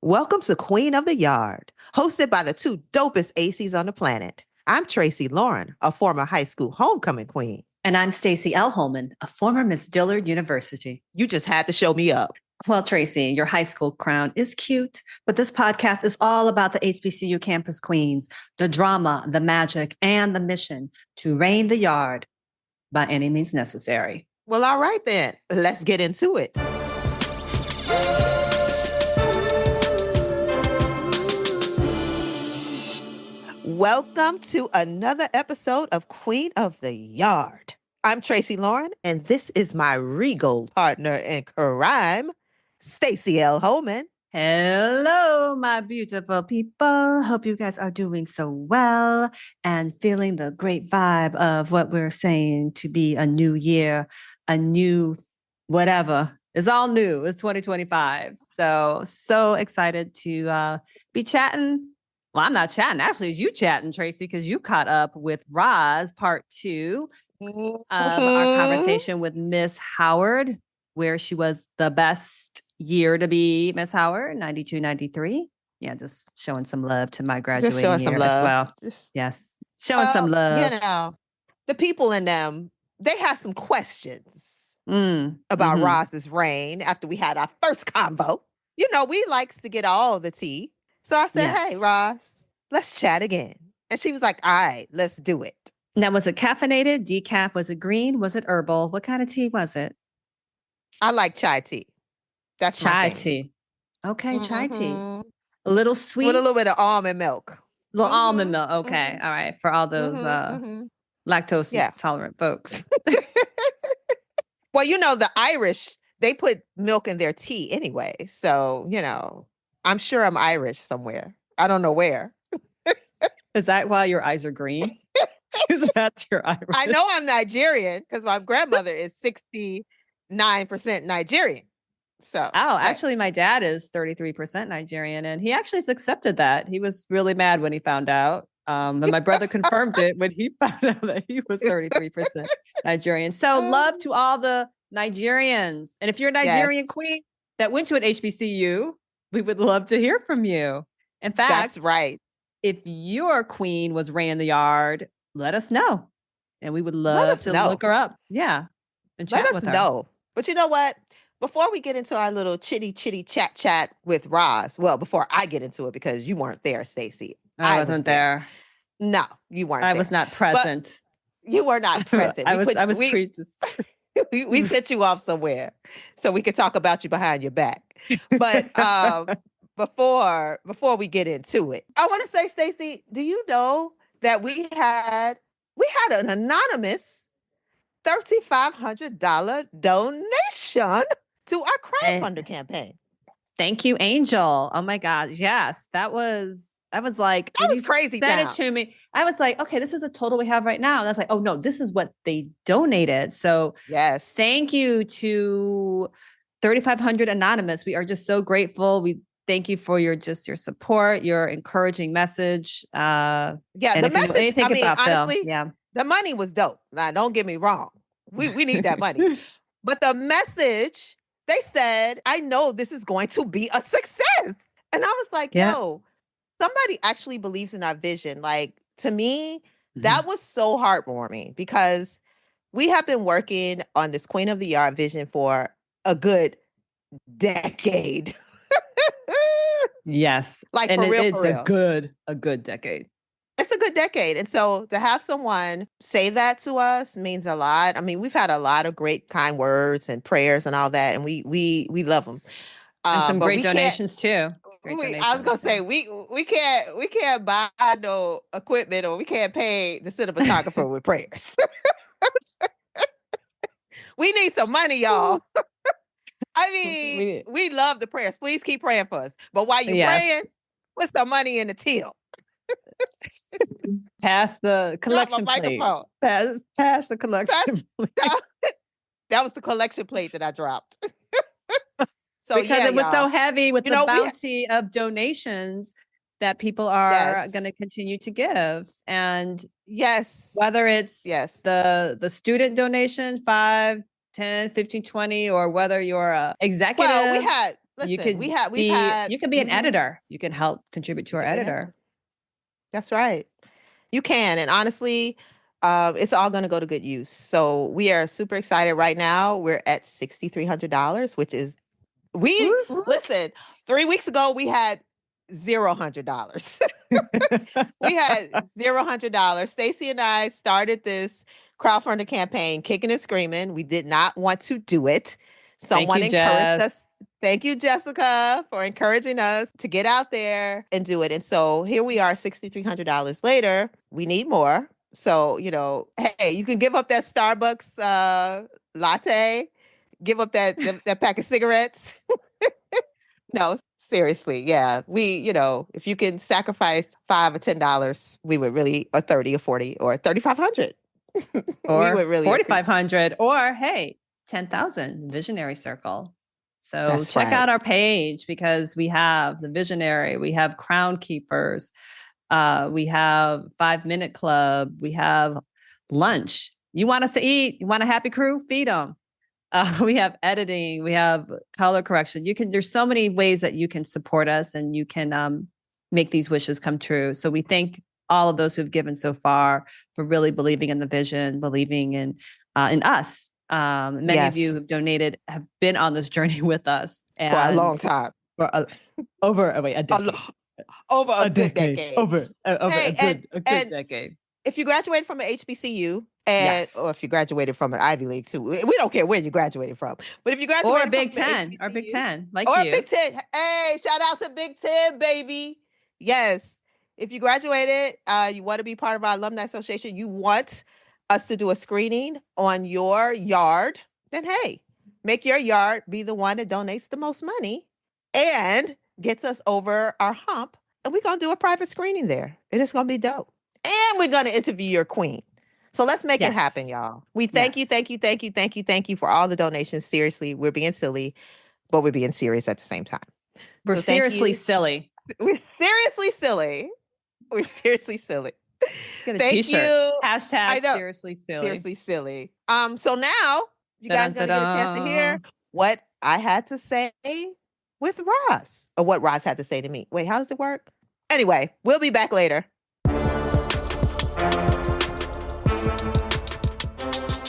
Welcome to Queen of the Yard, hosted by the two dopest ACs on the planet. I'm Tracee Lauren, a former high school homecoming queen. And I'm Stacey L. Holman, a former Miss Dillard University. You just had to show me up. Well, Tracee, your high school crown is cute, but this podcast is all about the HBCU campus queens, the drama, the magic, and the mission to reign the yard by any means necessary. Well, all right then. Let's get into it. Welcome to another episode of Queen of the Yard. I'm Tracee Lauren, and this is my regal partner in crime, Stacey L. Holman. Hello, my beautiful people. Hope you guys are doing so well and feeling the great vibe of what we're saying to be a new year, a new whatever. It's all new. It's 2025. So excited to be chatting. Well, I'm not chatting. Actually, it's you chatting, Tracee, because you caught up with Roz part 2 of our conversation with Miss Howard, where she was the best year to be Miss Howard, 92, 93. Yeah, just showing some love to my graduating year as well. Yes, showing some love. You know, the people in them, they have some questions about Roz's reign after we had our first convo. You know, we likes to get all the tea. So I said, Hey, Roz, let's chat again. And she was like, all right, let's do it. Now, was it caffeinated, decaf? Was it green? Was it herbal? What kind of tea was it? I like chai tea. That's chai my tea. Okay, chai tea. A little sweet. With a little bit of almond milk. Almond milk. Okay. All right. For all those lactose intolerant folks. Well, you know, the Irish, they put milk in their tea anyway. So, you know, I'm sure I'm Irish somewhere. I don't know where. Is that why your eyes are green? Is that your Irish? I know I'm Nigerian because my grandmother is 69% Nigerian. So, actually, my dad is 33% Nigerian, and he actually has accepted that. He was really mad when he found out. And my brother confirmed it when he found out that he was 33% Nigerian. So love to all the Nigerians. And if you're a Nigerian queen that went to an HBCU, we would love to hear from you. In fact, that's right. If your queen was ran the yard, let us know. And we would love to look her up. Yeah. And chat with her. Let us know. But you know what? Before we get into our little chitty chat with Roz, well, before I get into it, because you weren't there, Stacey. I wasn't there. No, you weren't. I was not present. But you were not present. We sent you off somewhere so we could talk about you behind your back. But before we get into it, I want to say, Stacey, do you know that we had an anonymous $3,500 donation to our crowdfunder campaign? Thank you, Angel. Oh my God. Yes, that was like, that was crazy. Sent it to me. I was like, okay, this is the total we have right now. And I was like, oh no, this is what they donated. So yes, thank you to 3,500 Anonymous. We are just so grateful. We thank you for your support, your encouraging message. The message. Honestly, yeah, the money was dope. Now, don't get me wrong. We need that money. But the message, they said, I know this is going to be a success. And I was like, yo, somebody actually believes in our vision. Like, to me, that was so heartwarming because we have been working on this Queen of the Yard vision for a good decade. Yes. Like, and for real. a good decade. It's a good decade. And so to have someone say that to us means a lot. I mean, we've had a lot of great kind words and prayers and all that. And we love them. And some great donations too. I was gonna say we can't buy no equipment or we can't pay the cinematographer with prayers. We need some money, y'all. I mean, we love the prayers. Please keep praying for us. But while you're praying, put some money in the till. Pass the collection plate. Pass the collection plate. That was the collection plate that I dropped. So because it was so heavy with the bounty of donations that people are going to continue to give. And whether it's the student donation, 5, 10, 15, 20, or whether you're a executive. Well, listen, we've had you can be an editor. You can help contribute to our editor. That's right. You can. And honestly, it's all going to go to good use. So we are super excited right now. We're at $6,300, which is listen, 3 weeks ago we had $0. We had $0. Stacey and I started this crowdfunding campaign, kicking and screaming. We did not want to do it. Someone encouraged us. Thank you, Jessica, for encouraging us to get out there and do it. And so here we are, $6,300 later. We need more. So, hey, you can give up that Starbucks latte, give up that pack of cigarettes. No, seriously. Yeah. If you can sacrifice $5 or $10, we would really, or 30 or 40 or 3,500. Or we would really 4,500 or hey, 10,000 Visionary Circle. So check out our page because we have the Visionary, we have Crown Keepers, we have 5-Minute Club, we have lunch. You want us to eat? You want a happy crew? Feed them. We have editing, we have color correction. There's so many ways that you can support us and you can make these wishes come true. So we thank all of those who've given so far for really believing in the vision, believing in us. Many of you who've donated have been on this journey with us for a long time. Over a decade. Over a good decade. Over a good decade. If you graduated from an HBCU, or if you graduated from an Ivy League too, we don't care where you graduated from. But if you graduated or a Big from Ten, HBCU, or Big Ten, or Big Ten, hey, shout out to Big Ten, baby. Yes, if you graduated, you want to be part of our alumni association, you want us to do a screening on your yard, then hey, make your yard be the one that donates the most money and gets us over our hump, and we're gonna do a private screening there, and it's gonna be dope. And we're going to interview your queen. So let's make it happen, y'all. We thank you for all the donations. Seriously, we're being silly, but we're being serious at the same time. We're seriously silly. We're seriously silly. We're seriously silly. Get a t-shirt. You. Hashtag seriously silly. Seriously silly. So now you guys going to get a chance to hear what I had to say with Roz, or what Roz had to say to me. Wait, how does it work? Anyway, we'll be back later.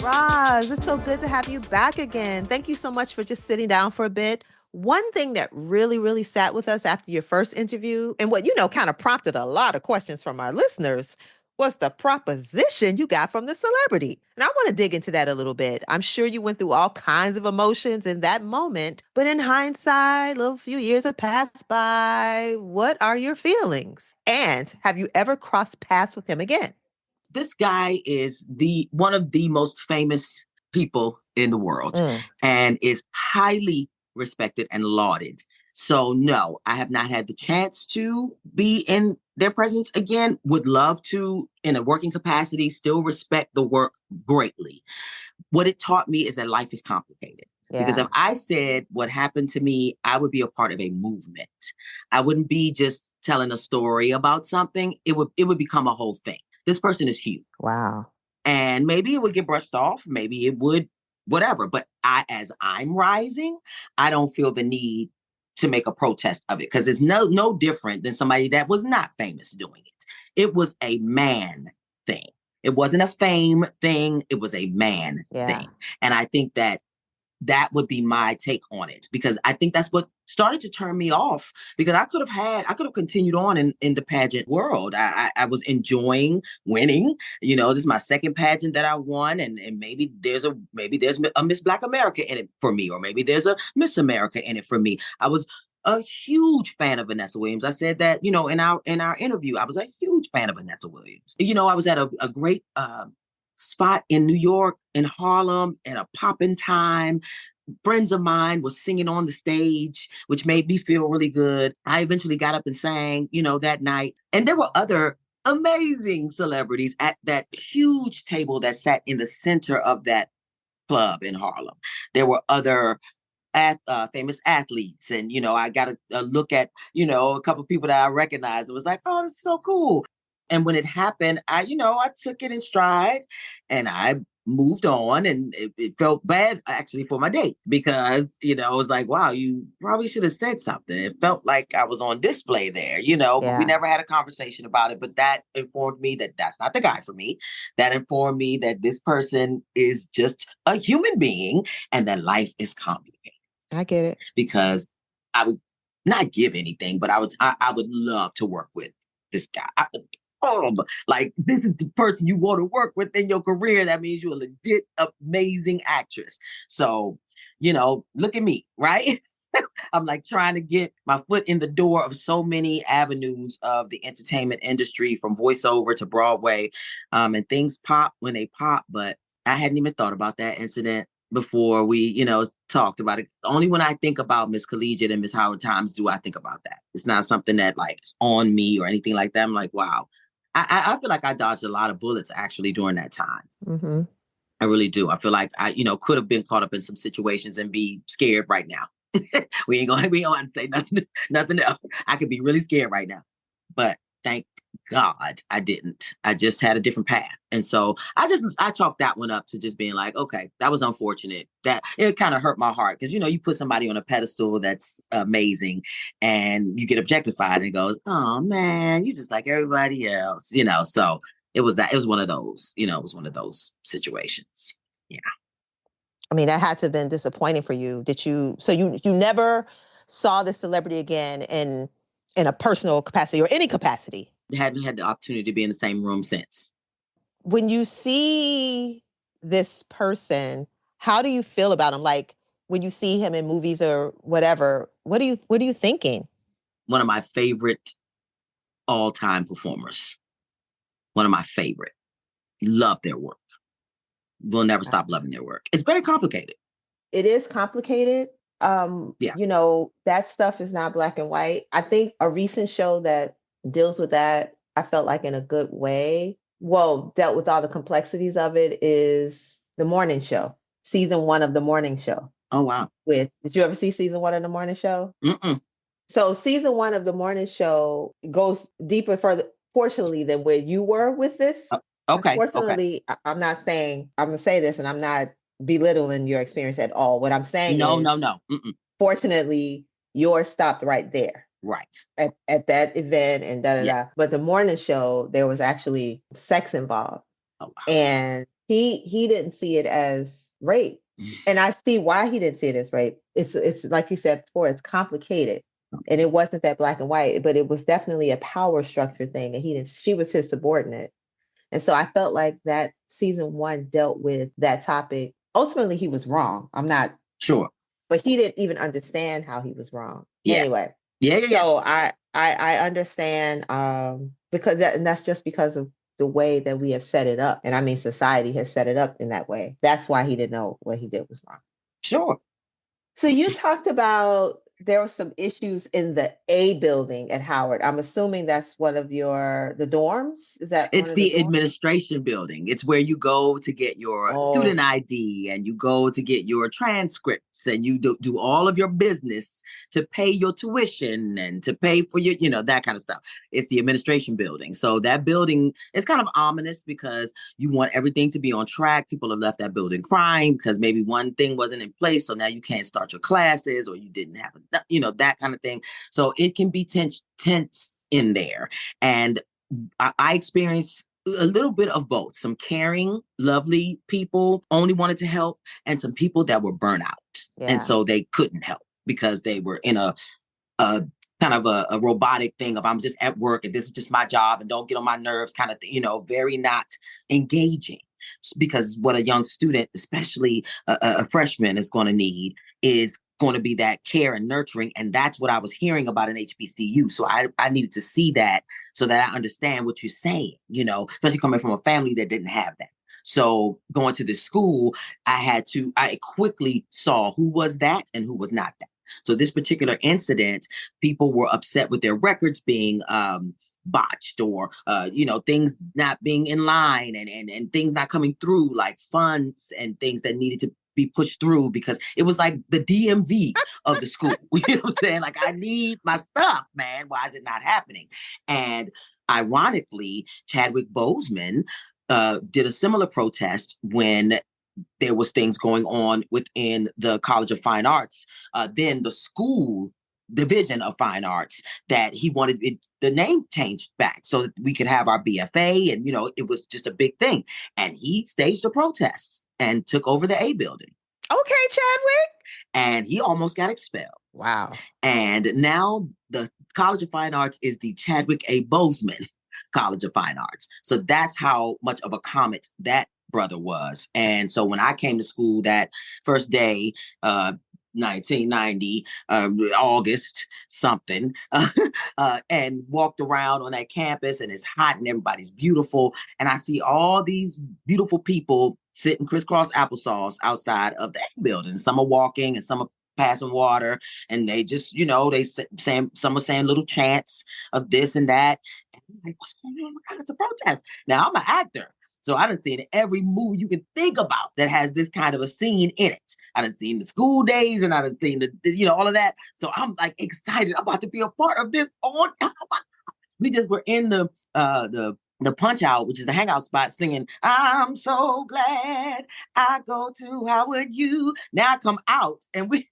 Roz, it's so good to have you back again. Thank you so much for just sitting down for a bit. One thing that really, really sat with us after your first interview, and what, kind of prompted a lot of questions from our listeners, was the proposition you got from the celebrity. And I want to dig into that a little bit. I'm sure you went through all kinds of emotions in that moment, but in hindsight, a few years have passed by. What are your feelings? And have you ever crossed paths with him again? This guy is one of the most famous people in the world and is highly respected and lauded. So no, I have not had the chance to be in their presence again. Would love to, in a working capacity, still respect the work greatly. What it taught me is that life is complicated. Yeah. Because if I said what happened to me, I would be a part of a movement. I wouldn't be just telling a story about something. It would become a whole thing. This person is huge. Wow. And maybe it would get brushed off. Maybe it would, whatever. But as I'm rising, I don't feel the need to make a protest of it, because it's no different than somebody that was not famous doing it. It was a man thing. It wasn't a fame thing. It was a man thing. And I think that would be my take on it, because I think that's what started to turn me off, because I could have continued on in the pageant world. I was enjoying winning. This is my second pageant that I won, and maybe there's a Miss Black America in it for me, or maybe there's a Miss America in it for me. I was a huge fan of Vanessa Williams. I said that, in our interview, I was a huge fan of Vanessa Williams. I was at a great spot in New York, in Harlem, at a poppin' time. Friends of mine were singing on the stage, which made me feel really good. I eventually got up and sang, that night. And there were other amazing celebrities at that huge table that sat in the center of that club in Harlem. There were other famous athletes. And, I got a look at, a couple of people that I recognized. It was like, oh, this is so cool. And when it happened, I took it in stride, and I moved on, and it felt bad actually for my date because, it was like, wow, you probably should have said something. It felt like I was on display there, but we never had a conversation about it. But that informed me that that's not the guy for me. That informed me that this person is just a human being and that life is complicated. I get it. Because I would not give anything, but I would love to work with this guy. Like, this is the person you want to work with in your career. That means you're a legit amazing actress. So, look at me, right? I'm like trying to get my foot in the door of so many avenues of the entertainment industry, from voiceover to Broadway, and things pop when they pop. But I hadn't even thought about that incident before we, talked about it. Only when I think about Miss Collegiate and Miss Howard Times do I think about that. It's not something that like is on me or anything like that. I'm like, wow. I feel like I dodged a lot of bullets actually during that time. Mm-hmm. I really do. I feel like I, could have been caught up in some situations and be scared right now. we ain't gonna say nothing else. I could be really scared right now. But thank God I didn't. I just had a different path. And so I chalked that one up to just being like, okay, that was unfortunate. That it kind of hurt my heart because, you put somebody on a pedestal that's amazing and you get objectified and it goes, oh man, you just like everybody else, so it was one of those, it was one of those situations. Yeah. I mean, that had to have been disappointing for you. So you never saw this celebrity again in a personal capacity or any capacity? Hadn't had the opportunity to be in the same room since. When you see this person, how do you feel about him? Like when you see him in movies or whatever, what are you thinking? One of my favorite all-time performers. One of my favorite. Love their work. We'll never stop loving their work. It's very complicated. It is complicated. That stuff is not black and white. I think a recent show that deals with that, I felt like in a good way, dealt with all the complexities of it, is The Morning Show, season 1 of The Morning Show. Oh, wow. Did you ever see season 1 of The Morning Show? Mm-mm. So season 1 of The Morning Show goes deeper further, fortunately, than where you were with this. Okay. Fortunately, okay. I'm not saying, I'm going to say this and I'm not belittling your experience at all. What I'm saying is, no. Mm-mm. Fortunately, yours stopped right there. Right. At that event and da-da-da. But The Morning Show, there was actually sex involved. Oh, wow. And he didn't see it as rape. And I see why he didn't see it as rape. It's like you said before, it's complicated. And it wasn't that black and white, but it was definitely a power structure thing. And she was his subordinate. And so I felt like that season 1 dealt with that topic. Ultimately, he was wrong. I'm not sure. But he didn't even understand how he was wrong. Yeah. Anyway. Yeah. So I understand because that's just because of the way that we have set it up. And I mean, society has set it up in that way. That's why he didn't know what he did was wrong. Sure. So you talked about there were some issues in the A building at Howard. I'm assuming that's one of the dorms? Is that it's the administration building? It's where you go to get your student ID and you go to get your transcripts and you do all of your business to pay your tuition and to pay for your, that kind of stuff. It's the administration building. So that building is kind of ominous because you want everything to be on track. People have left that building crying because maybe one thing wasn't in place. So now you can't start your classes or you didn't have, that kind of thing. So it can be tense in there. And I experienced a little bit of both. Some caring, lovely people only wanted to help, and some people that were burnt out. Yeah. And so they couldn't help because they were in a kind of a robotic thing of I'm just at work and this is just my job and don't get on my nerves kind of thing, very not engaging. Because what a young student, especially a freshman, is going to need is going to be that care and nurturing. And that's what I was hearing about in HBCU. So I needed to see that so that I understand what you're saying, especially coming from a family that didn't have that. So going to this school, I quickly saw who was that and who was not that. So this particular incident, people were upset with their records being botched or, things not being in line and things not coming through, like funds and things that needed to be pushed through because it was like the DMV of the school. You know what I'm saying? Like, I need my stuff, man. Why is it not happening? And ironically, Chadwick Boseman did a similar protest when there was things going on within the College of Fine Arts, then the school division of fine arts, that he wanted the name changed back so that we could have our BFA. And, it was just a big thing. And he staged a protest and took over the A building. Okay, Chadwick. And he almost got expelled. Wow. And now the College of Fine Arts is the Chadwick A. Boseman College of Fine Arts. So that's how much of a comet that brother was. And so when I came to school that first day, 1990, August something, and walked around on that campus, and it's hot and everybody's beautiful. And I see all these beautiful people sitting crisscross applesauce outside of the building. Some are walking and some are passing water, and they just, some are saying little chants of this and that. And I'm like, what's going on? It's a protest. Now, I'm an actor, so I done seen every movie you can think about that has this kind of a scene in it. I done seen the School Days, and I done seen the all of that. So I'm like excited about to be a part of this. We just were in the Punch Out, which is the hangout spot, singing, I'm so glad I go to Howard U. Now I come out and we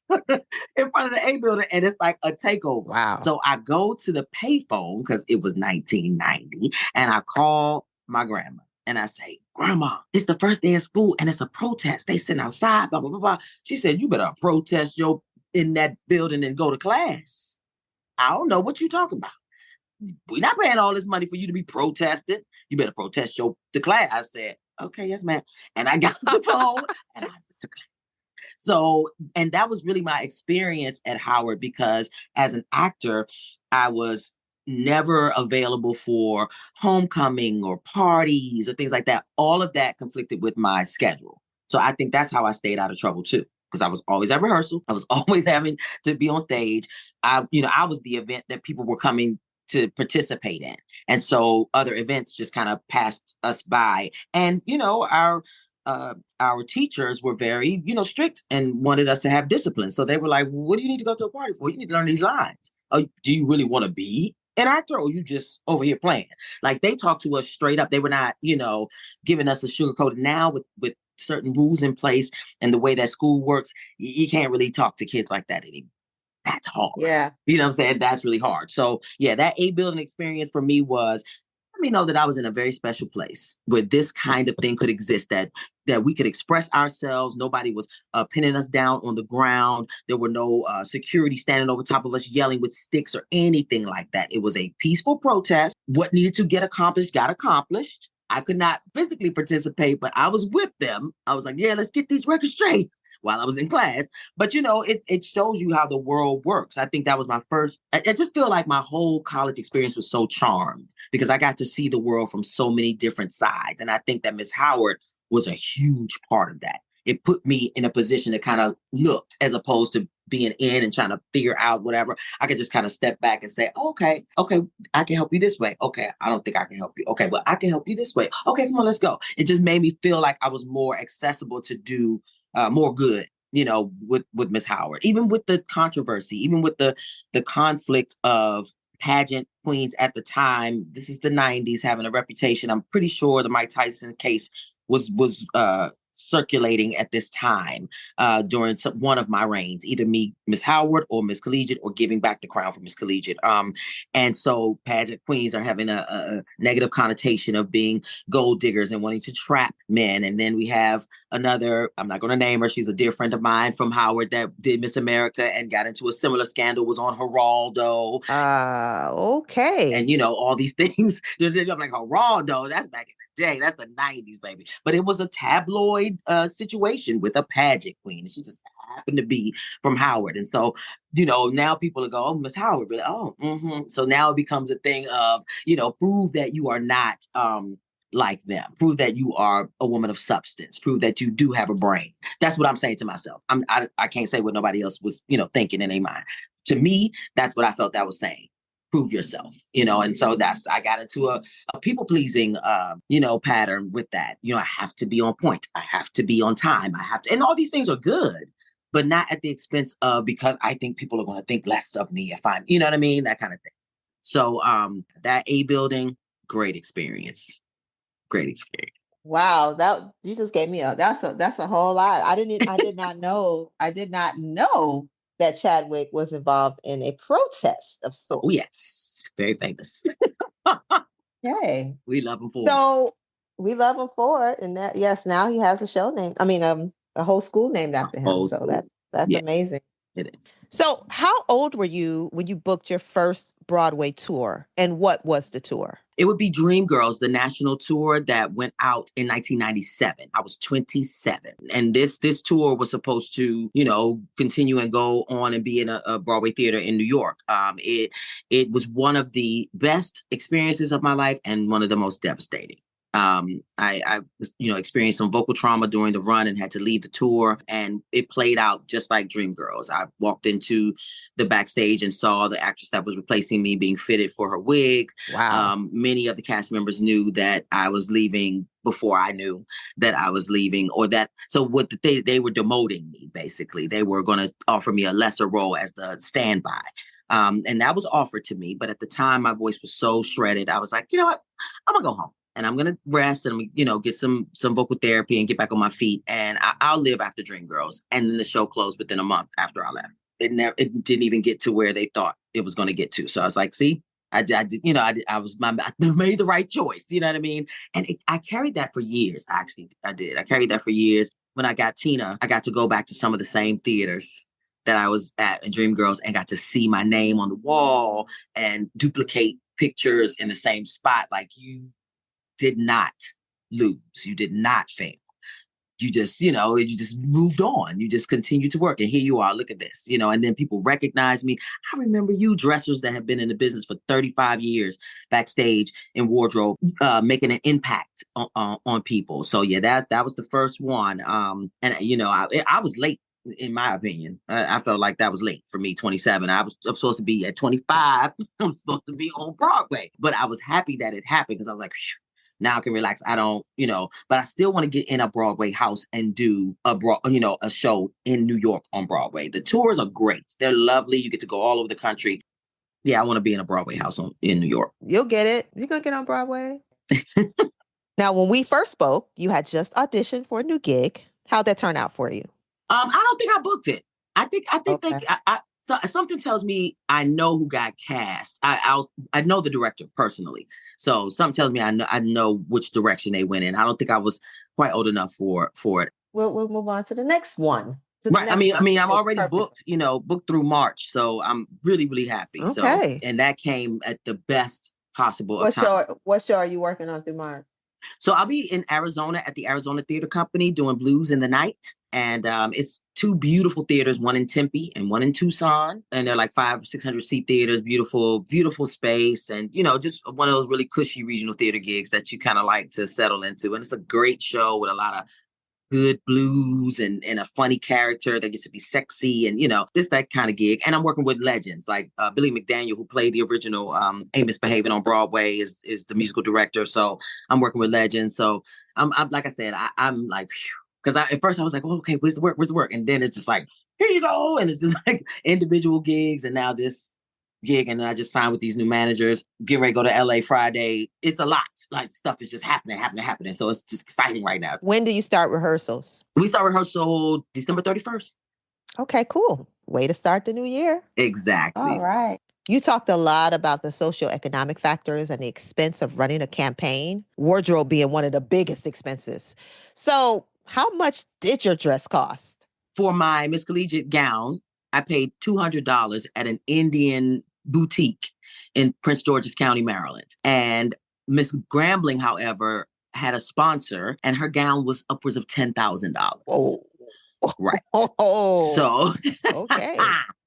in front of the A building, and it's like a takeover. Wow. So I go to the payphone because it was 1990, and I call my grandma. And I say, Grandma, it's the first day of school and it's a protest. They sitting outside, blah, blah, blah, blah. She said, you better protest in that building and go to class. I don't know what you're talking about. We're not paying all this money for you to be protesting. You better protest the class. I said, okay, yes, ma'am. And I got the phone and I went to class. So, and that was really my experience at Howard, because as an actor, I was never available for homecoming or parties or things like that. All of that conflicted with my schedule. So I think that's how I stayed out of trouble too, because I was always at rehearsal. I was always having to be on stage. I was the event that people were coming to participate in. And so other events just kind of passed us by. And, our teachers were very, strict and wanted us to have discipline. So they were like, what do you need to go to a party for? You need to learn these lines. Oh, do you really want to be an actor, or you just over here playing? Like, they talked to us straight up. They were not, giving us a sugarcoat. Now with certain rules in place and the way that school works, you can't really talk to kids like that anymore. That's hard. Yeah. You know what I'm saying? That's really hard. So yeah, that A building experience for me was, let me know that I was in a very special place where this kind of thing could exist, that we could express ourselves. Nobody was pinning us down on the ground. There were no security standing over top of us yelling with sticks or anything like that. It was a peaceful protest. What needed to get accomplished got accomplished. I could not physically participate, but I was with them. I was like, yeah, let's get these records straight while I was in class. But, it shows you how the world works. I think that was my first. I just feel like my whole college experience was so charmed because I got to see the world from so many different sides. And I think that Miss Howard was a huge part of that. It put me in a position to kind of look, as opposed to being in and trying to figure out whatever. I could just kind of step back and say, okay, I can help you this way. Okay, I don't think I can help you. Okay, well, I can help you this way. Okay, come on, let's go. It just made me feel like I was more accessible to do more good, with Miss Howard, even with the controversy, even with the conflict of pageant queens at the time. This is the 90s, having a reputation. I'm pretty sure the Mike Tyson case was circulating at this time during one of my reigns, either me, Miss Howard, or Miss Collegiate, or giving back the crown for Miss Collegiate. And so pageant queens are having a negative connotation of being gold diggers and wanting to trap men. And then we have another, I'm not going to name her, she's a dear friend of mine from Howard that did Miss America and got into a similar scandal, was on Geraldo. Okay. And, all these things. I'm like, Geraldo, that's back in the day. That's the 90s, baby. But it was a tabloid situation with a pageant queen. She just happened to be from Howard. And so, now people go, oh, Miss Howard. Really? Oh, mm-hmm. So now it becomes a thing of, prove that you are not like them. Prove that you are a woman of substance. Prove that you do have a brain. That's what I'm saying to myself. I can't say what nobody else was, thinking in their mind. To me, that's what I felt that was saying. Prove yourself, and so I got into a people-pleasing, pattern with that. I have to be on point. I have to be on time. I have to, and all these things are good, but not at the expense of, because I think people are going to think less of me if I'm, you know what I mean? That kind of thing. So that A building, great experience. Great experience. Wow, that you just gave me that's a whole lot. I did not know that Chadwick was involved in a protest of Oh, sorts. yes. Very famous. Okay. We love him for it. So we love him for it. And that yes, now he has a show name. I mean, a whole school named after him. Old So school. that's Yeah, amazing. it is. So how old were you when you booked your first Broadway tour? And what was the tour? It would be Dreamgirls, the national tour that went out in 1997. I was 27. And this tour was supposed to, continue and go on and be in a Broadway theater in New York. It was one of the best experiences of my life and one of the most devastating. I experienced some vocal trauma during the run and had to leave the tour, and it played out just like Dreamgirls. I walked into the backstage and saw the actress that was replacing me being fitted for her wig. Wow. Many of the cast members knew that I was leaving before I knew that I was leaving, so what they were demoting me, basically. They were going to offer me a lesser role as the standby. And that was offered to me. But at the time, my voice was so shredded. I was like, you know what? I'm going to go home. And I'm going to rest and, get some vocal therapy and get back on my feet. And I'll live after Dreamgirls. And then the show closed within a month after I left. It didn't even get to where they thought it was going to get to. So I was like, see, I made the right choice. You know what I mean? And I carried that for years. Actually, I did. I carried that for years. When I got Tina, I got to go back to some of the same theaters that I was at in Dreamgirls and got to see my name on the wall and duplicate pictures in the same spot. Like, you did not lose. You did not fail. You just moved on. You just continued to work. And here you are. Look at this, and then people recognize me. I remember you dressers that have been in the business for 35 years backstage in wardrobe, making an impact on people. So yeah, that was the first one. And I was late. In my opinion, I felt like that was late for me, 27. I'm supposed to be at 25. I'm supposed to be on Broadway. But I was happy that it happened because I was like, phew, now I can relax. I don't, but I still want to get in a Broadway house and do a show in New York on Broadway. The tours are great. They're lovely. You get to go all over the country. Yeah, I want to be in a Broadway house in New York. You'll get it. You're going to get on Broadway. Now, when we first spoke, you had just auditioned for a new gig. How'd that turn out for you? I don't think I booked it. I think Okay. so something tells me I know who got cast. I know the director personally, so something tells me I know which direction they went in. I don't think I was quite old enough for it. We'll move on to the next one. Right. I mean, I'm already booked. Booked through March, so I'm really, really happy. Okay. So, and that came at the best possible of time. What show are you working on through March? So I'll be in Arizona at the Arizona Theater Company doing Blues in the Night. And it's two beautiful theaters, one in Tempe and one in Tucson. And they're like 500 or 600 seat theaters, beautiful, beautiful space. And, just one of those really cushy regional theater gigs that you kind of like to settle into. And it's a great show with a lot of good blues and a funny character that gets to be sexy. And, it's that kind of gig. And I'm working with legends like Billy McDaniel, who played the original Ain't Misbehaving on Broadway, is the musical director. So I'm working with legends. So I'm like I said, I'm like, because at first I was like, oh, okay, where's the work? Where's the work? And then it's just like, here you go. And it's just like individual gigs. And now this gig, and I just signed with these new managers, getting ready to go to LA Friday. It's a lot. Like, stuff is just happening. So it's just exciting right now. When do you start rehearsals? We start rehearsal December 31st. Okay, cool. Way to start the new year. Exactly. All right. You talked a lot about the socioeconomic factors and the expense of running a campaign, wardrobe being one of the biggest expenses. So how much did your dress cost? For my Miss Collegiate gown, I paid $200 at an Indian boutique in Prince George's County, Maryland. And Miss Grambling, however, had a sponsor, and her gown was upwards of $10,000. Oh, right. Oh, so okay.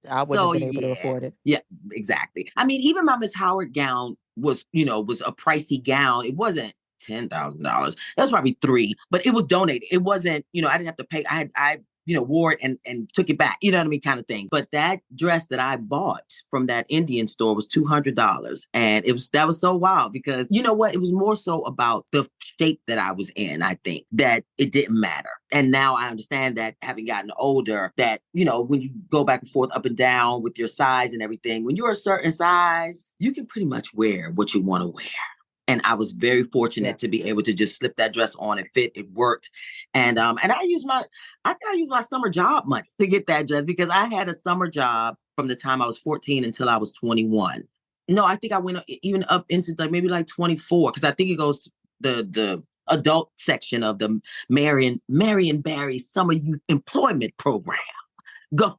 I wouldn't have been able to afford it. Yeah, exactly. I mean, even my Miss Howard gown was a pricey gown. It wasn't $10,000. That was probably $3,000, but it was donated. It wasn't, I didn't have to pay. I wore it and took it back, what I mean, kind of thing. But that dress that I bought from that Indian store was $200. And that was so wild because you know what? It was more so about the shape that I was in, I think, that it didn't matter. And now I understand that, having gotten older, that, when you go back and forth, up and down with your size and everything, when you're a certain size, you can pretty much wear what you want to wear. And I was very fortunate to be able to just slip that dress on. It fit, it worked. And I used my summer job money to get that dress, because I had a summer job from the time I was 14 until I was 21. No, I think I went even up into maybe 24, because I think it goes the adult section of the Marion Barry Summer Youth Employment Program. Go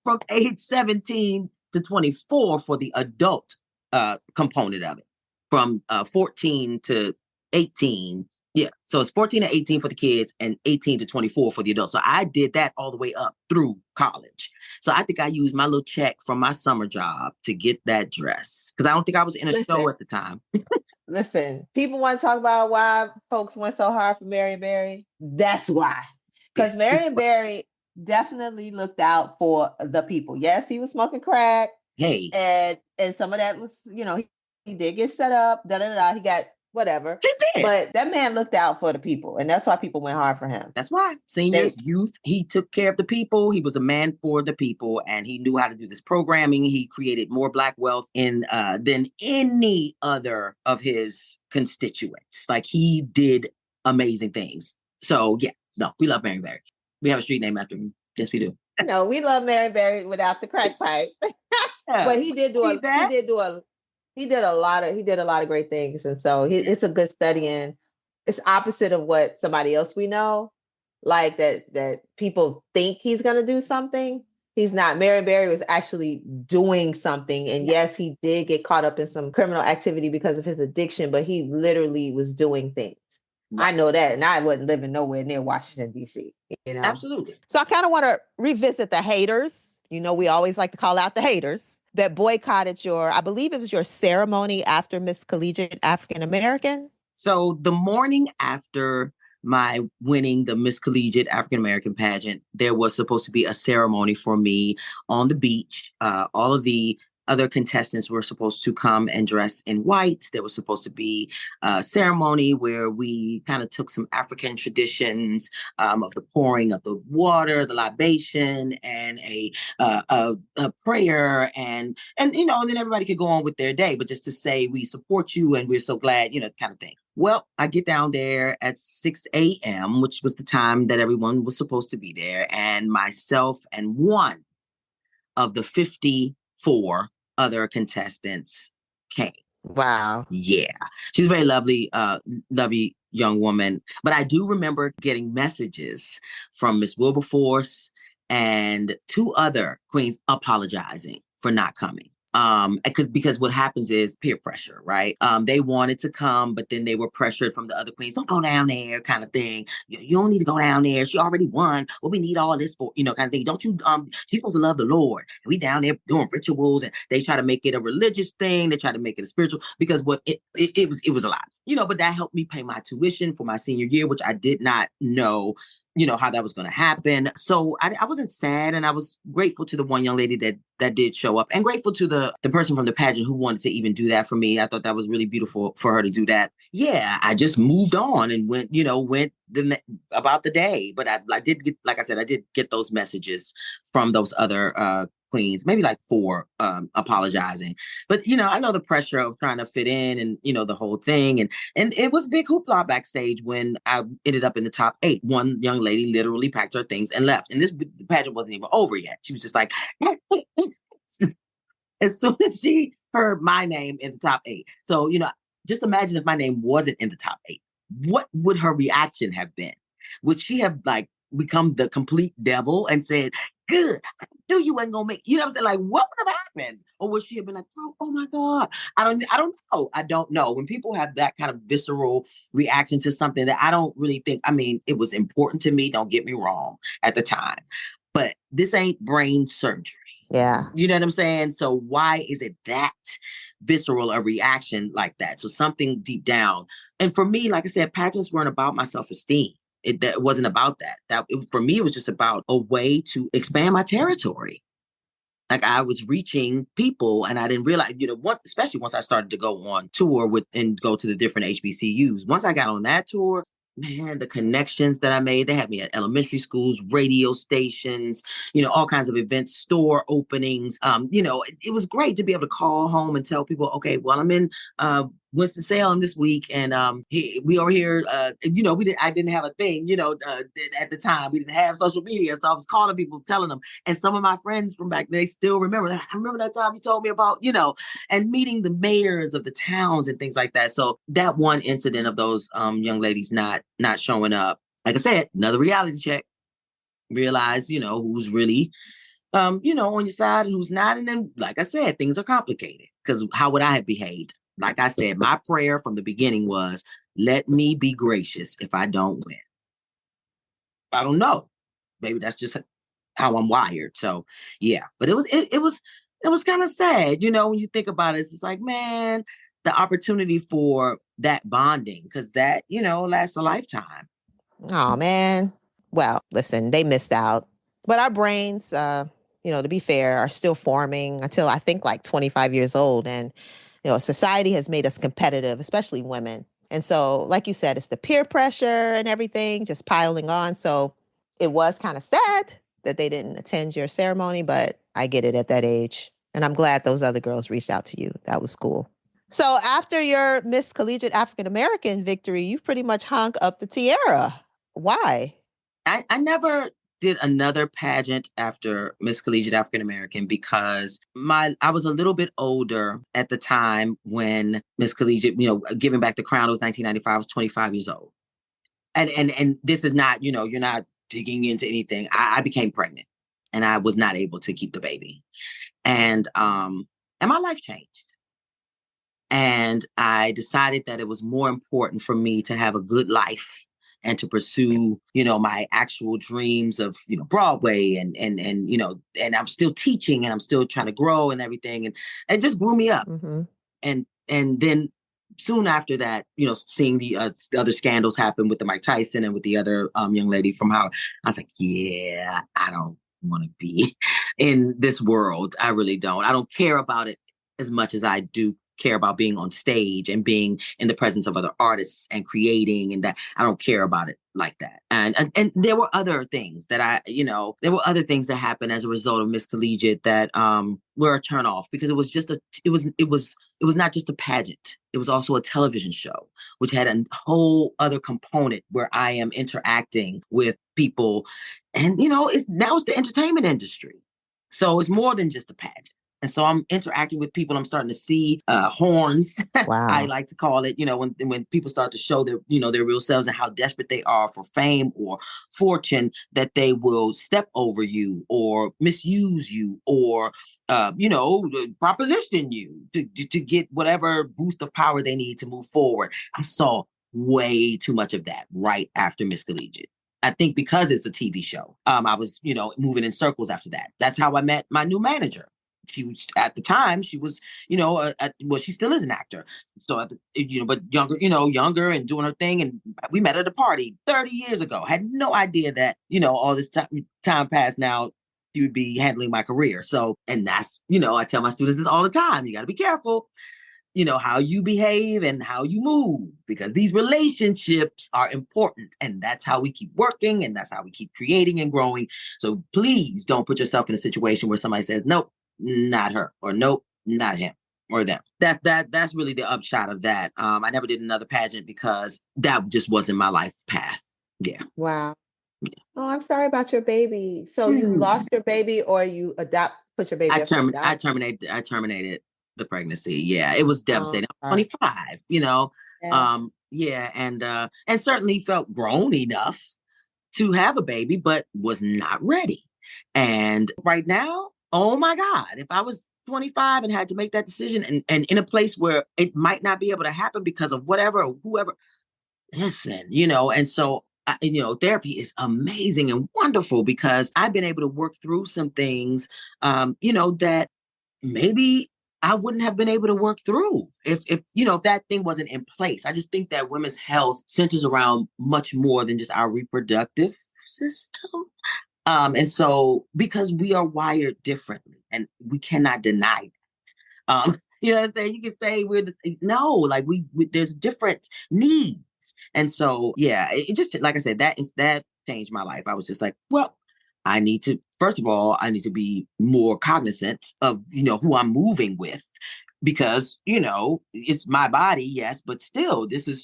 from age 17 to 24 for the adult component of it. From 14 to 18. Yeah. So it's 14 to 18 for the kids and 18 to 24 for the adults. So I did that all the way up through college. So I think I used my little check from my summer job to get that dress, because I don't think I was in a show at the time. Listen, people want to talk about why folks went so hard for Marion Barry. That's why. Because Marion Barry definitely looked out for the people. Yes, he was smoking crack. Hey. And some of that was, he did get set up, he got whatever. He did. But that man looked out for the people. And that's why people went hard for him. That's why. Seniors, youth, he took care of the people. He was a man for the people. And he knew how to do this programming. He created more Black wealth than any other of his constituents. Like, he did amazing things. So, yeah. No, we love Marion Barry. We have a street name after him. Yes, we do. No, we love Marion Barry without the crack pipe. Yeah. But he did a lot of great things. And so it's a good study in. It's opposite of what somebody else we know, like that people think he's going to do something. He's not. Marion Barry was actually doing something. And yes, he did get caught up in some criminal activity because of his addiction, but he literally was doing things. Right. I know that. And I wasn't living nowhere near Washington, D.C. Absolutely. So I kind of want to revisit the haters. We always like to call out the haters that boycotted I believe it was your ceremony after Miss Collegiate African American. So the morning after my winning the Miss Collegiate African American pageant, there was supposed to be a ceremony for me on the beach. All of the other contestants were supposed to come and dress in white. There was supposed to be a ceremony where we kind of took some African traditions of the pouring of the water, the libation, and a prayer, and then everybody could go on with their day. But just to say we support you and we're so glad, kind of thing. Well, I get down there at 6 a.m., which was the time that everyone was supposed to be there, and myself and one of the 54 other contestants came. Wow. Yeah. She's a very lovely young woman. But I do remember getting messages from Miss Wilberforce and 2 other queens apologizing for not coming. Because what happens is peer pressure, right? They wanted to come, but then they were pressured from the other queens. Don't go down there, kind of thing. You don't need to go down there. She already won. What we need all this for, kind of thing. Don't you? She's supposed to love the Lord. And we down there doing rituals, and they try to make it a religious thing. They try to make it a spiritual, because it was a lot, But that helped me pay my tuition for my senior year, which I did not know, how that was going to happen. So I wasn't sad, and I was grateful to the one young lady that did show up, and grateful to the person from the pageant who wanted to even do that for me. I thought that was really beautiful for her to do that. Yeah, I just moved on and went about the day. But I did get, like I said, I did get those messages from those other queens, maybe 4 apologizing. But, I know the pressure of trying to fit in and, the whole thing. And it was big hoopla backstage when I ended up in the top 8. One young lady literally packed her things and left. And the pageant wasn't even over yet. She was just like, as soon as she heard my name in the top 8. So, just imagine if my name wasn't in the top 8. What would her reaction have been? Would she have become the complete devil and said, good, I knew you wasn't gonna make, what I'm saying? What would have happened? Or would she have been like, oh my God? I don't know. I don't know. When people have that kind of visceral reaction to something that I don't really think, it was important to me, don't get me wrong, at the time. But this ain't brain surgery. Yeah. You know what I'm saying? So why is it that visceral a reaction like that? So something deep down. And for me, like I said, pageants weren't about my self-esteem. It wasn't about that. For me, it was just about a way to expand my territory. Like, I was reaching people, and I didn't realize, especially once I started to go on tour and go to the different HBCUs. Once I got on that tour, man, the connections that I made, they had me at elementary schools, radio stations, all kinds of events, store openings. It was great to be able to call home and tell people, okay, well, I'm in Winston-Salem this week, and we over here, I didn't have a thing, at the time. We didn't have social media, so I was calling people, telling them. And some of my friends from back then, they still remember that. I remember that time you told me about, and meeting the mayors of the towns and things like that. So that one incident of those young ladies not showing up, like I said, another reality check. Realize, who's really on your side and who's not. And then, like I said, things are complicated because how would I have behaved? Like I said, my prayer from the beginning was, let me be gracious if I don't win. I don't know. Maybe that's just how I'm wired. So yeah, but it was kind of sad, when you think about it. It's just like, man, the opportunity for that bonding, because that, lasts a lifetime. Oh man. Well, listen, they missed out. But our brains, to be fair, are still forming until I think like 25 years old. And, society has made us competitive, especially women. And so, like you said, it's the peer pressure and everything just piling on. So it was kind of sad that they didn't attend your ceremony, but I get it at that age. And I'm glad those other girls reached out to you. That was cool. So after your Miss Collegiate African American victory, you pretty much hung up the tiara. Why? I never did another pageant after Miss Collegiate African American because I was a little bit older at the time when Miss Collegiate, giving back the crown. It was 1995. I was 25 years old. And this is not, you're not digging into anything. I became pregnant and I was not able to keep the baby. And my life changed. And I decided that it was more important for me to have a good life and to pursue, my actual dreams of, Broadway and I'm still teaching and I'm still trying to grow and everything. And it just grew me up. Mm-hmm. And then soon after that, seeing the other scandals happen with the Mike Tyson and with the other young lady from Howard, I was like, yeah, I don't want to be in this world. I really don't. I don't care about it as much as I do care about being on stage and being in the presence of other artists and creating, and that I don't care about it like that. And there were other things that there were other things that happened as a result of Miss Collegiate that were a turn off, because it was not just a pageant. It was also a television show, which had a whole other component where I am interacting with people. And, that was the entertainment industry. So it's more than just a pageant. And so I'm interacting with people. I'm starting to see horns, Wow. I like to call it, when people start to show their, their real selves and how desperate they are for fame or fortune, that they will step over you or misuse you or, proposition you to get whatever boost of power they need to move forward. I saw way too much of that right after Miss Collegiate. I think because it's a TV show, I was, moving in circles after that. That's how I met my new manager. She was, at the time, she was, she still is an actor. So, but younger and doing her thing. And we met at a party 30 years ago. Had no idea that, all this time passed now, she would be handling my career. So, and that's, I tell my students this all the time. You got to be careful, how you behave and how you move, because these relationships are important. And that's how we keep working. And that's how we keep creating and growing. So please don't put yourself in a situation where somebody says, nope, not her, or nope, not him or them. That's really the upshot of that. I never did another pageant because that just wasn't my life path. Yeah. Wow. Yeah. Oh, I'm sorry about your baby. So you lost your baby, or you put your baby up for adoption? I terminated the pregnancy. Yeah, it was devastating. Oh, I'm 25, yeah. And certainly felt grown enough to have a baby, but was not ready. And right now, oh my God, if I was 25 and had to make that decision and in a place where it might not be able to happen because of whatever or whoever, listen, and so, therapy is amazing and wonderful, because I've been able to work through some things, that maybe I wouldn't have been able to work through if that thing wasn't in place. I just think that women's health centers around much more than just our reproductive system. And so, because we are wired differently and we cannot deny that. You know what I'm saying? You can say like there's different needs. And so, yeah, it just, like I said, that changed my life. I was just like, well, first of all, I need to be more cognizant of, who I'm moving with. because, it's my body, yes, but still, this is,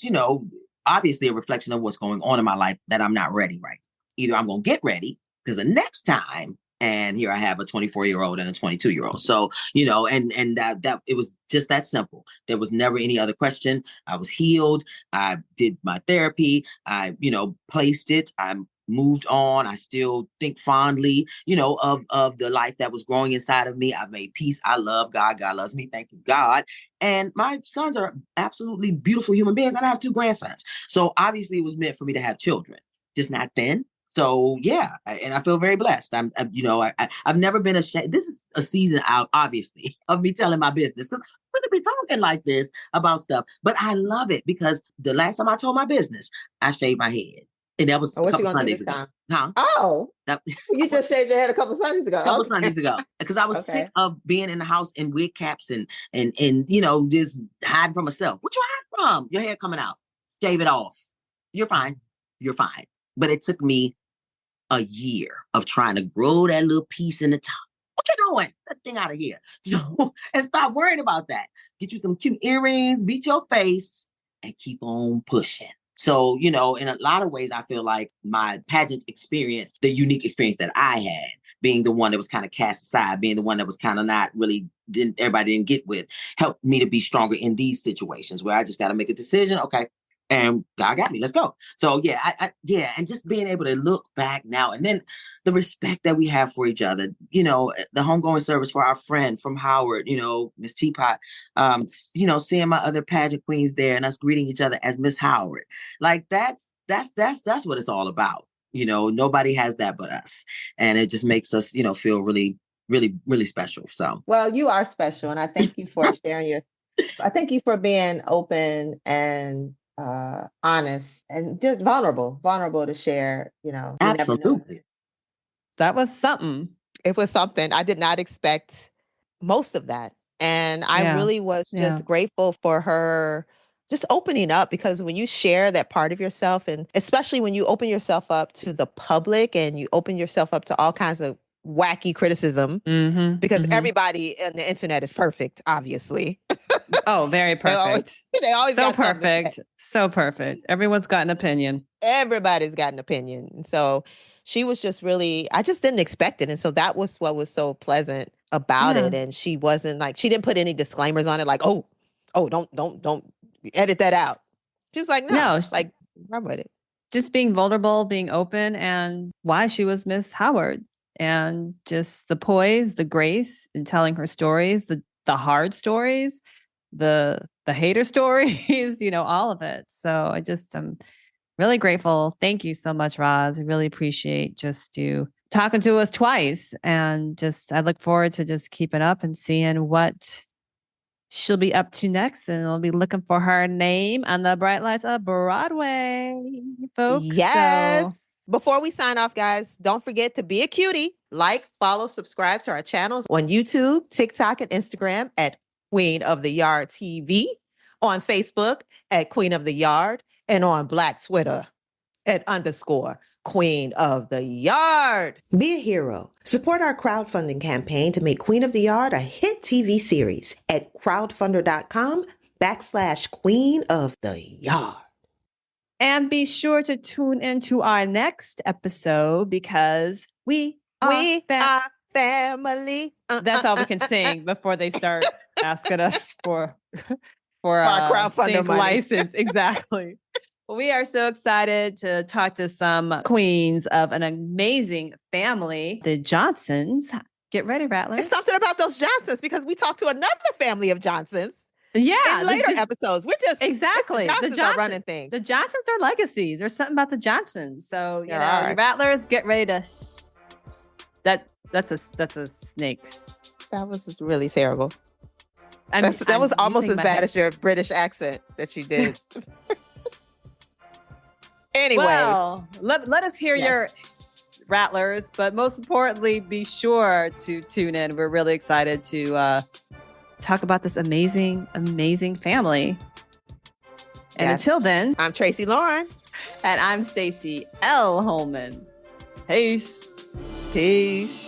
obviously a reflection of what's going on in my life that I'm not ready, right? Either I'm going to get ready because the next time, and here I have a 24-year-old and a 22-year-old. So, and that it was just that simple. There was never any other question. I was healed. I did my therapy. I, placed it. I moved on. I still think fondly, of the life that was growing inside of me. I've made peace. I love God. God loves me. Thank you, God. And my sons are absolutely beautiful human beings. And I have 2 grandsons. So obviously it was meant for me to have children, just not then. So yeah, and I feel very blessed. I've never been ashamed. This is a season out, obviously, of me telling my business because I'm going to be talking like this about stuff. But I love it because the last time I told my business, I shaved my head, and that was a What you couple gonna do Sundays this ago. time? Huh? Oh, That, you just shaved your head a couple Sundays ago. couple Okay. Sundays ago because I was Okay. sick of being in the house in wig caps and just hiding from myself. What you hide from? Your hair coming out. Shave it off. You're fine. You're fine. But it took me a year of trying to grow that little piece in the top. What you doing? That thing out of here. So, and stop worrying about that. Get you some cute earrings, beat your face, and keep on pushing. So, in a lot of ways, I feel like my pageant experience, the unique experience that I had, being the one that was kind of cast aside, being the one that was kind of not really, everybody didn't get with, helped me to be stronger in these situations where I just got to make a decision. Okay. And God got me. Let's go. So yeah, and just being able to look back now, and then the respect that we have for each other. The homegoing service for our friend from Howard. Miss Teapot. Seeing my other pageant queens there, and us greeting each other as Miss Howard. Like that's what it's all about. Nobody has that but us, and it just makes us feel really, really, really special. So well, you are special, and I thank you for sharing I thank you for being open and honest and just vulnerable to share. You never know. absolutely. That was something. It was something I did not expect most of that. And I really was just grateful for her just opening up, because when you share that part of yourself, and especially when you open yourself up to the public and you open yourself up to all kinds of wacky criticism, because everybody on the internet is perfect, obviously. Oh, very perfect. They always so got something to say. perfect. So perfect. Everyone's got an opinion. Everybody's got an opinion. And so she was just really, I just didn't expect it. And so that was what was so pleasant about it. And she wasn't like, she didn't put any disclaimers on it like, oh, don't edit that out. She was like, no, like, run with it. Just being vulnerable, being open, and why she was Miss Howard, and just the poise, the grace in telling her stories, the hard stories, the hater stories, all of it. So I just am really grateful. Thank you so much, Roz. I really appreciate just you talking to us twice. And just, I look forward to just keeping up and seeing what she'll be up to next. And I'll be looking for her name on the bright lights of Broadway, folks. Yes. So, before we sign off, guys, don't forget to be a cutie. Like, follow, subscribe to our channels on YouTube, TikTok, and Instagram at Queen of the Yard TV, on Facebook at Queen of the Yard, and on Black Twitter at _Queen of the Yard. Be a hero. Support our crowdfunding campaign to make Queen of the Yard a hit TV series at crowdfunder.com/Queen of the Yard. and be sure to tune into our next episode, because we are family. That's all we can sing before they start asking us for our crowdfunder money. license. Exactly. We are so excited to talk to some queens of an amazing family, the Johnsons. Get ready, Rattlers. It's something about those Johnsons, because we talked to another family of Johnsons. Yeah. In later episodes. We're just exactly the Johnsons are running things. The Johnsons are legacies. There's something about the Johnsons. So, you know, Rattlers, get ready to that's a snakes. That was really terrible. That was almost as bad as your British accent that you did. Anyways. Well, let us hear your Rattlers, but most importantly, be sure to tune in. We're really excited to talk about this amazing, amazing family. And until then, I'm Tracee Lauren. And I'm Stacey L. Holman. Peace. Peace.